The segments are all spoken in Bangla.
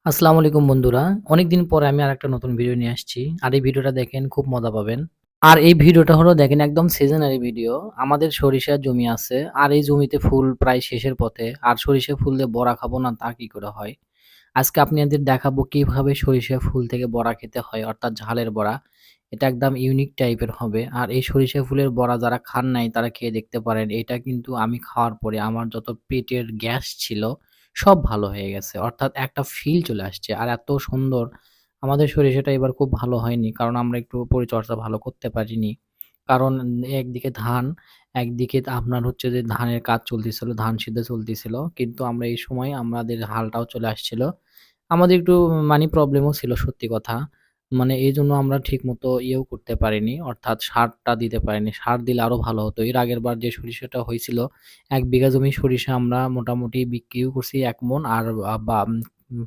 আসসালামু আলাইকুম বন্ধুরা। অনেকদিন পরে আমি আরেকটা নতুন ভিডিও নিয়ে আসছি। আর এই ভিডিওটা দেখেন খুব মজা পাবেন। আর এই ভিডিওটা হলো দেখেন একদম সিজনারি ভিডিও। আমাদের সরিষার জমি আছে। আর এই জমিতে ফুল প্রায় শেষের পথে। আর সরিষা ফুল দিয়ে বড়া খাবো না তা কি করে হয়? আজকে আপনাদের দেখাবো কিভাবে সরিষা ফুল থেকে বড়া খেতে হয় অর্থাৎ ঝালের বড়া। এটা একদম ইউনিক টাইপের হবে। আর এই সরিষা ফুলের বড়া যারা খান নাই তারা খেয়ে দেখতে পারেন। এটা কিন্তু আমি খাওয়ার পরে আমার যত পেটের গ্যাস ছিল সব ভালো হয়ে গেছে। অর্থাৎ একটা ফিল চলে আসছে। আর এত সুন্দর আমাদের সরিষাটা এবার খুব ভালো হয়নি। কারণ আমরা একটু পরিচর্যা ভালো করতে পারিনি। কারণ একদিকে ধান, একদিকে আপনার হচ্ছে যে ধানের কাজ চলতেছিল, ধান সিদ্ধ চলতেছিল। কিন্তু আমরা এই সময় আমাদের হালটাও চলে আসছিল। আমাদের একটু মানি প্রবলেমও ছিল সত্যি কথা। মানে এজন্য আমরা ঠিকমতো ইয়েও করতে পারিনি। অর্থাৎ সারটা দিতে পারিনি। সার দিলে আরো ভালো হতো। এর আগেরবার যে সরিষাটা হইছিল, ১ বিঘা জমি সরিষা আমরা মোটামুটি বিক্রিও করছি ১ মণ আর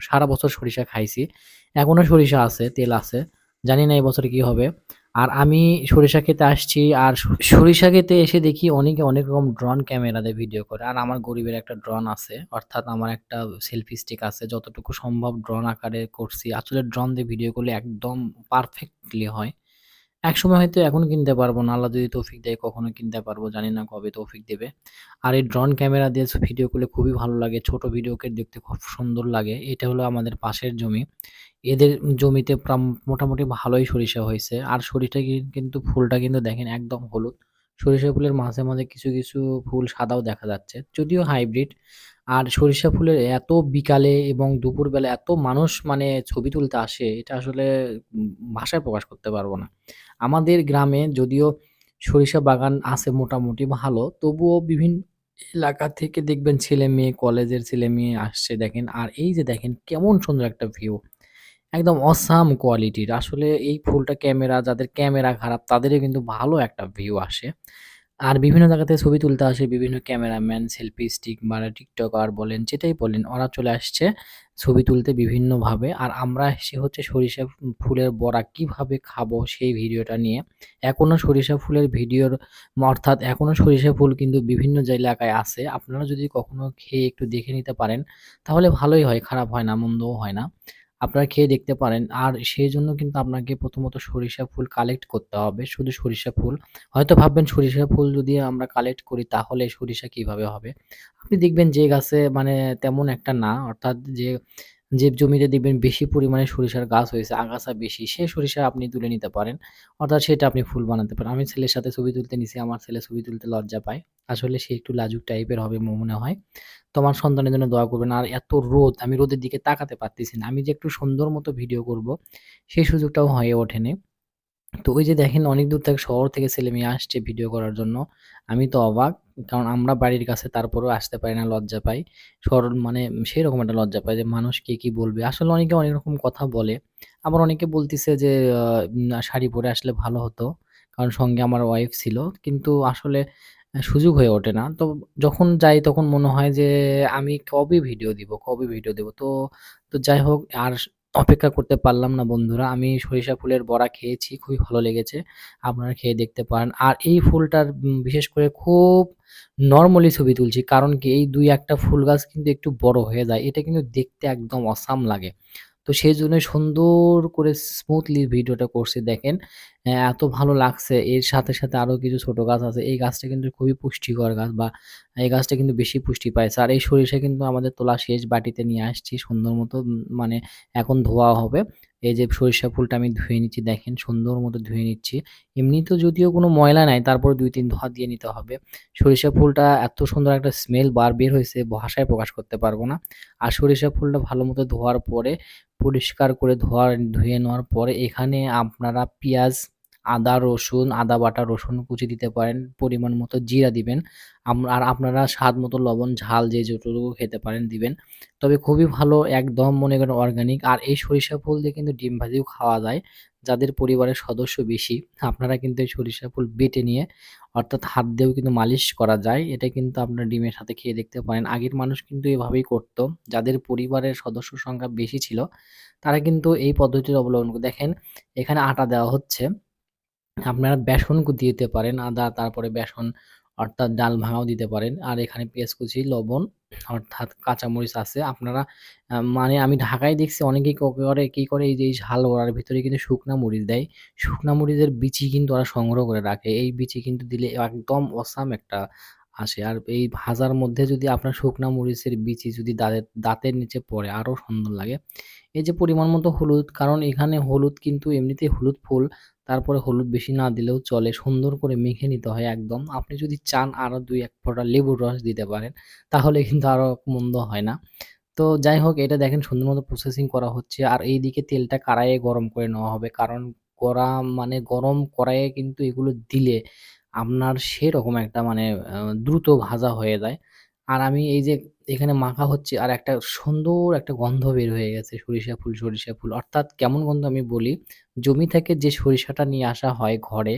সারা বছর সরিষা খাইছি। এখনো সরিষা আছে, তেল আছে। জানি না এবছর কি হবে। আর আমি সরিষা ক্ষেতে আসছি আর সরিষা ক্ষেতে এসে দেখি অনেকে অনেক রকম ড্রোন ক্যামেরা দিয়ে ভিডিও করে। আর আমার গরিবের একটা ড্রোন আছে। অর্থাৎ আমার একটা সেলফি স্টিক আছে। যতটুকু সম্ভব ড্রোন আকারে করছি। আসলে ড্রোন দিয়ে ভিডিও করলে একদম পারফেক্টলি হয়। একসময় হয়তো এখন কিনতে পারবো না। আল্লাহ যদি তৌফিক দেয় কখনো কিনতে পারবো। জানি না কবে তৌফিক দেবে। আর এই ড্রোন ক্যামেরা দিয়ে ভিডিও করলে খুবই ভালো লাগে। ছোট ভিডিওকে দেখতে খুব সুন্দর লাগে। এটা হলো আমাদের পাশের জমি। এদের জমিতে মোটামুটি ভালোই সরিষা হইছে। আর সরিষা কিন্তু ফুলটা কিন্তু দেখেন একদম হলুদ। সরিষা ফুলের মাঝে, মাঝে কিছু ফুল সাদাও দেখা যাচ্ছে। যদিও হাইব্রিড। আর সরিষা ফুলের এত বিকালে এবং দুপুরবেলা এত মানুষ মানে ছবি তুলতে আসে, এটা আসলে ভাষায় প্রকাশ করতে পারব না। আমাদের গ্রামে যদিও সরিষা বাগান আছে মোটামুটি ভালো, তবুও বিভিন্ন এলাকা থেকে দেখবেন ছেলে-মেয়ে, কলেজের ছেলে-মেয়ে আসছে দেখেন। আর এই যে দেখেন কেমন সুন্দর একটা ভিউ। একদম অসাম কোয়ালিটির। আসলে এই ফুলটা যাদের ক্যামেরা খারাপ তাদেরও কিন্তু ভালো একটা ভিউ আসে। আর বিভিন্ন জায়গা থেকে ছবি তুলতে আসে বিভিন্ন ক্যামেরাম্যান, সেলফি স্টিক বা টিকটকার বলেন, যেটাই বলেন ওরা চলে আসছে ছবি তুলতে বিভিন্নভাবে। আর আমরা এসে হচ্ছে সরিষা ফুলের বড়া কিভাবে খাবো সেই ভিডিওটা নিয়ে। এখনো সরিষা ফুলের ভিডিওর অর্থাৎ এখনো সরিষা ফুল কিন্তু বিভিন্ন এলাকায় আছে। আপনারা যদি কখনো খেয়ে একটু দেখে নিতে পারেন তাহলে ভালোই হয়, খারাপ হয় না, মন্দও হয় না। আপনারা খেয়ে দেখতে পারেন। আর সেজন্য কিন্তু আপনাকে প্রথমত সরিষা ফুল কালেক্ট করতে হবে। শুধু সরিষা ফুল। হয়তো ভাববেন সরিষা ফুল যদি আমরা কালেক্ট করি তাহলে সরিষা কিভাবে হবে? আপনি দেখবেন যে গাছে মানে তেমন একটা না। অর্থাৎ যে জমিতে দেখবেন বেশি পরিমাণে সরিষার গাছ হয়েছে, আগাছা বেশি, সে সরিষা আপনি তুলে নিতে পারেন। অর্থাৎ সেটা আপনি ফুল বানাতে পারেন। আমি ছেলের সাথে ছবি তুলতে নিছি। আমার ছেলে ছবি তুলতে লজ্জা পায়। আসলে সে একটু লাজুক টাইপের হবে মনে হয়। তো আমার সন্তানের জন্য দোয়া করবেন। আর এত রোদ, আমি রোদের দিকে তাকাতে পারতেছি না। আমি যে একটু সুন্দর মতো ভিডিও করব, সেই সুযোগটাও হয়ে ওঠেনি। তো ওই যে দেখেন অনেক দূর থেকে শহর থেকে ছেলেমেয়ে আসছে ভিডিও করার জন্য। আমি তো অবাক। কারণ আমরা বাড়ির কাছে তারপরেও আসতে পারি না, লজ্জা পাই। মানে সেরকম একটা লজ্জা পাই যে মানুষ কে কি বলবে? আসলে অনেকে অনেক রকম কথা বলে। আবার অনেকে বলতিছে যে শাড়ি পরে আসলে ভালো হতো। কারণ সঙ্গে আমার ওয়াইফ ছিল। কিন্তু আসলে সুযোগ হয়ে ওঠে না। তো যখন যাই তখন মনে হয় যে আমি কবে ভিডিও দিব, কবে ভিডিও দিব? তো যাই হোক আর অপেক্ষা করতে পারলাম না বন্ধুরা। আমি সরিষা ফুলের বড়া খেয়েছি, খুবই ভালো লেগেছে। আপনারা খেয়ে দেখতে পারেন। আর এই ফুলটার বিশেষ করে খুব নরমালি ছবি তুলছি। কারণ কি এই ২-১ টা ফুল গাছ কিন্তু একটু বড় হয়ে যায়। এটা কিন্তু দেখতে একদম অসাম লাগে। তো সেজন্যই সুন্দর করে স্মুথলি ভিডিওটা করছি দেখেন। এত ভালো লাগছে। এর সাথে, সাথে আরো কিছু ছোট গাছ আছে। এই গাছটা কিন্তু খুবই পুষ্টিকর গাছ বা এই গাছটা কিন্তু বেশি পুষ্টি পাইছে। আর এই সরিষা কিন্তু আমাদের তোলা শেষ, বাটিতে নিয়ে আসছি সুন্দর মতো মানে এখন ধোয়া হবে। এই যে সরিষা ফুলটা আমি ধুয়ে নিচ্ছি দেখেন সুন্দর মতো ধুয়ে নিচ্ছি। এমনিতেও যদিও কোনো ময়লা নাই তারপরেও ২-৩ ধোয়া দিয়ে নিতে হবে। সরিষা ফুলটা এত সুন্দর একটা স্মেল বের হইছে ভাষায় প্রকাশ করতে পারব না। আর সরিষা ফুলটা ভালোমতো ধোয়ার পরে পরিষ্কার করে ধুয়ে নেওয়ার পরে এখানে আপনারা পিঁয়াজ, আদা, রসুন, আদা বাটা, রসুন কুচি দিতে পারেন। পরিমাণ মতো জিরা দিবেন। আর আপনারা স্বাদ মতো লবণ, ঝাল যে যতটুকু খেতে পারেন দিবেন। তবে খুবই ভালো একদম মনে করেন অর্গানিক। আর এই সরিষা ফুল দিয়ে কিন্তু ডিম ভাজিও খাওয়া যায়। যাদের পরিবারের সদস্য বেশি, আপনারা কিন্তু এই সরিষা ফুল বেটে নিয়ে অর্থাৎ হাত দিয়েও কিন্তু মালিশ করা যায়। এটা কিন্তু আপনারা ডিমের সাথে খেয়ে দেখতে পারেন। আগের মানুষ কিন্তু এভাবেই করত। যাদের পরিবারের সদস্য সংখ্যা বেশি ছিল, তারা কিন্তু এই পদ্ধতিটা অবলম্বন দেখেন এখানে আটা দেওয়া হচ্ছে। আপনারা বেসন দিতে পারেন। আদা তারপরে বেসন অর্থাৎ ডাল ভাঙাও দিতে পারেন। আর এখানে পেঁয়াজ কুচি, লবণ অর্থাৎ কাঁচামরিচ আছে। আপনারা মানে আমি ঢাকায় দেখছি অনেকেই কি করে এই যে এই ঝাল বড়ার ভিতরে কিন্তু শুকনা মরিচ দেয়। শুকনা মরিচের বিচি কিন্তু ওরা সংগ্রহ করে রাখে। এই বিচি কিন্তু দিলে একদম অসাম একটা আসে। আর এই ভাজার মধ্যে যদি আপনার শুকনা মরিচের বিচি যদি দাঁতের নিচে পড়ে আরো সুন্দর লাগে। এই যে পরিমাণ মতো হলুদ, কারণ এখানে হলুদ কিন্তু এমনিতেই হলুদ ফুল, তারপরে হলুদ বেশি না দিলেও চলে। সুন্দর করে মেখে নিতে হয় একদম। আপনি যদি চান আরো ২-১ ফোঁটা লেবুর রস দিতে পারেন। তাহলে কিন্তু আরো মন্দ হয় না। তো যাই হোক, এটা দেখেন সুন্দর মতো প্রসেসিং করা হচ্ছে। আর এইদিকে তেলটা কড়াইয়ে গরম করে নেওয়া হবে। কারণ মানে গরম কড়াইয়ে কিন্তু এগুলো দিলে আপনার সেরকম একটা মানে দ্রুত ভাজা হয়ে যায়। আর আমি এই যে এখানে মাখা হচ্ছে আর একটা সুন্দর একটা গন্ধ বের হয়ে গেছে সরিষা ফুল। অর্থাৎ কেমন গন্ধ আমি বলি, জমি থেকে যে সরিষাটা নিয়ে আসা হয় ঘরে,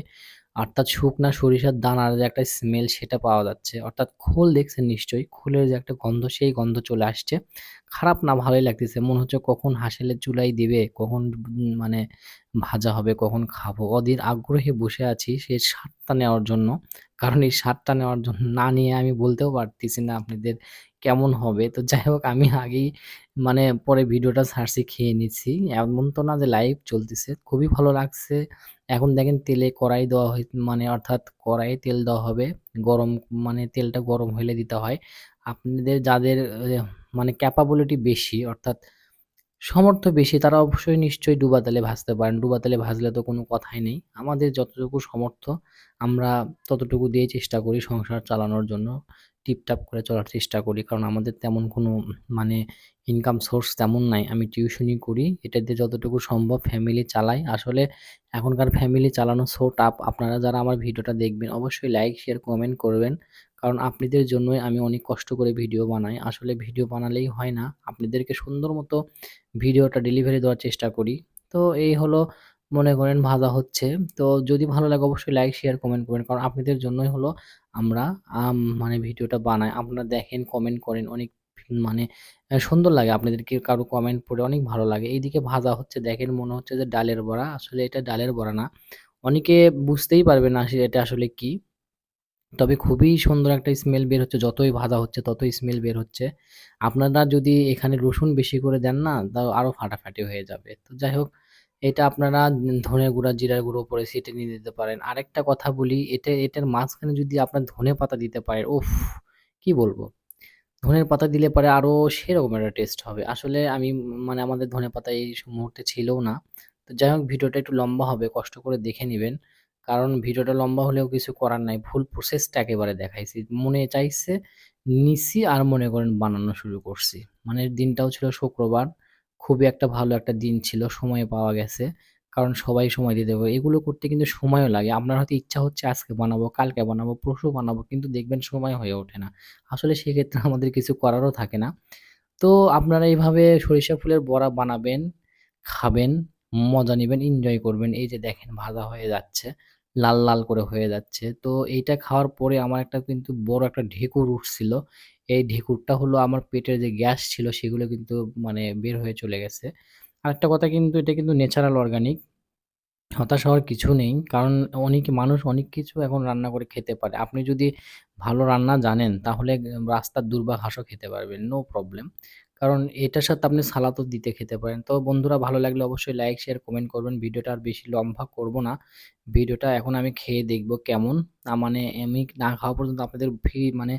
অর্থাৎ শুকনা সরিষার দানার যে একটা স্মেল সেটা পাওয়া যাচ্ছে। অর্থাৎ খোল দেখছেন নিশ্চয়ই? খোলের যে একটা গন্ধ সেই গন্ধ চলে আসছে। খারাপ না, ভালোই লাগতেছে। মনে হচ্ছে কখন হাঁসেলের চুলায় দিবে, কখন মানে ভাজা হবে, কখন খাবো। অধীর আগ্রহে বসে আছি সেই স্বাদটা নেওয়ার জন্য। কারণ এই স্বাদটা নেওয়ার জন্য না নিয়ে আমি বলতেও পারতেছি না আপনাদের কেমন হবে। তো যাই হোক, আমি আগেই মানে পরে ভিডিওটা ছাড়ছি, খেয়ে নিচ্ছি। এমন তো না যে লাইভ চলতেছে। খুবই ভালো লাগছে। এখন দেখেন তেলে কড়াই দেওয়া মানে অর্থাৎ কড়াইয়ে তেল দেওয়া হবে। গরম মানে তেলটা গরম হইলে দিতে হয়। আপনাদের যাদের মানে ক্যাপাবিলিটি বেশি, অর্থাৎ সামর্থ্য বেশি, তারা অবশ্যই নিশ্চয়ই ডুবা তেলে ভাজতে পারেন। ডুবা তেলে ভাজলে তো কোনো কথাই নেই। আমাদের যতটুকু সামর্থ্য আমরা ততটুকু দিয়েই চেষ্টা করি সংসার চালানোর জন্য। টিপটাপ করে চলার চেষ্টা করি। কারণ আমাদের তেমন কোনো মানে ইনকাম সোর্স তেমন নাই। আমি টিউশনি করি। এটা দিয়ে যতটুকু সম্ভব ফ্যামিলি চালাই। আসলে এখনকার ফ্যামিলি চালানো সো টাফ। আপনারা যারা আমার ভিডিওটা দেখবেন অবশ্যই লাইক, শেয়ার, কমেন্ট করবেন। কারণ আপনাদের জন্যই আমি অনেক কষ্ট করে ভিডিও বানাই। আসলে ভিডিও বানালেই হয় না। আপনাদেরকে সুন্দর মতো ভিডিওটা ডেলিভারি দেওয়ার চেষ্টা করি। তো এই হলো, মনে করেন ভাজা হচ্ছে। তো যদি ভালো লাগে অবশ্যই লাইক, শেয়ার, কমেন্ট করবেন। কারণ আপনাদের জন্যই হলো আমরা মানে ভিডিওটা বানাই। আপনারা দেখেন, কমেন্ট করেন অনেক মানে সুন্দর লাগে আপনাদেরকে কারো কমেন্ট পড়ে অনেক ভালো লাগে। এইদিকে ভাজা হচ্ছে দেখেন মনে হচ্ছে যে ডালের বড়া। আসলে এটা ডালের বড়া না। অনেকে বুঝতেই পারবে না এটা আসলে কি? তবে খুবই সুন্দর একটা স্মেল বের হচ্ছে। যতই ভাজা হচ্ছে ততই স্মেল বের হচ্ছে। আপনারা যদি এখানে রসুন বেশি করে দেন না, তাও আরো ফাটাফাটি হয়ে যাবে। তো যাই হোক, এটা আপনারা ধনে গুঁড়া, জিরার গুঁড়ো পরে ছেঁটে নিয়ে দিতে পারেন। আরেকটা কথা বলি, এটার মাঝখানে যদি আপনার ধনেপাতা দিতে পারেন, উফ! কি বলবো? ধনের পাতা দিলে পরে আরো সেরকম একটা টেস্ট হবে। আসলে আমি মানে আমাদের ধনেপাতা এই মুহূর্তে ছিলও না। তো যাই হোক, ভিডিওটা একটু লম্বা হবে, কষ্ট করে দেখে নিবেন। কারণ ভিডিওটা লম্বা হলেও কিছু করার নাই। ভুল প্রসেসটা একেবারে দেখাইছি। মনে চাইছে নিছি আর মনে করেন বানানো শুরু করছি। মানে দিনটাও ছিল শুক্রবার। খুবই একটা ভালো একটা দিন ছিল। সময় পাওয়া গেছে। কারণ সবাই সময় দিতে পারে। এগুলো করতে কিন্তু সময়ও লাগে। আপনার হয়তো ইচ্ছা হচ্ছে আজকে বানাবো, কালকে বানাবো, পরশু বানাবো। কিন্তু দেখবেন সময় হয়ে ওঠে না। আসলে সেক্ষেত্রে আমাদের কিছু করারও থাকে না। তো আপনারা এইভাবে সরিষা ফুলের বড়া বানাবেন, খাবেন, মজা নিবেন, এনজয় করবেন। এই যে দেখেন ভাজা হয়ে যাচ্ছে। লাল, লাল করে হয়ে যাচ্ছে। তো এইটা খাওয়ার পরে আমার একটা কিন্তু বড় একটা ঢেঁকুর উঠছিল। এই ঢেঁকুরটা হলো আমার পেটের যে গ্যাস ছিল সেগুলো কিন্তু মানে বের হয়ে চলে গেছে। আরেকটা কথা, কিন্তু এটা কিন্তু ন্যাচারাল অর্গানিক। হতাশ হওয়ার কিছু নেই। কারণ মানুষ অনেক কিছু এখন রান্না করে খেতে পারে। আপনি যদি ভালো রান্না জানেন তাহলে রাস্তার দুর্বা ঘাসও খেতে পারবেন। No problem. কারণ এটার সাথে আপনি সালাদও দিতে খেতে পারেন। তো বন্ধুরা, ভালো লাগলে অবশ্যই লাইক, শেয়ার, কমেন্ট করবেন। ভিডিওটা আর বেশি লম্বা করব না। ভিডিওটা এখন আমি খেয়ে দেখব কেমন। মানে আমি না খাওয়া পর্যন্ত আপনাদের মানে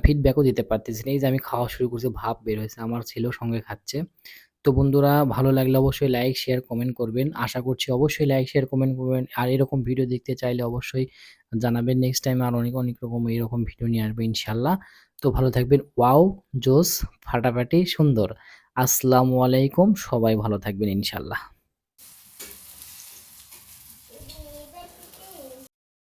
ফিডব্যাকও দিতে পারতেছি না। এই যে আমি খাওয়া শুরু করছি, ভাপ বের হয়েছে। আমার ছেলেও সঙ্গে খাচ্ছে। তো বন্ধুরা, ভালো লাগলে অবশ্যই লাইক, শেয়ার, কমেন্ট করবেন। আশা করছি অবশ্যই লাইক, শেয়ার, কমেন্ট করবেন। আর এরকম ভিডিও দেখতে চাইলে অবশ্যই জানাবেন। নেক্সট টাইম আর অনেক, অনেক রকম এরকম ভিডিও নিয়ে আসবো ইনশাআল্লাহ। তো ভালো থাকবেন। ওয়াও! জোস! ফাটাফাটি! সুন্দর! আসসালামু আলাইকুম। সবাই ভালো থাকবেন ইনশাআল্লাহ।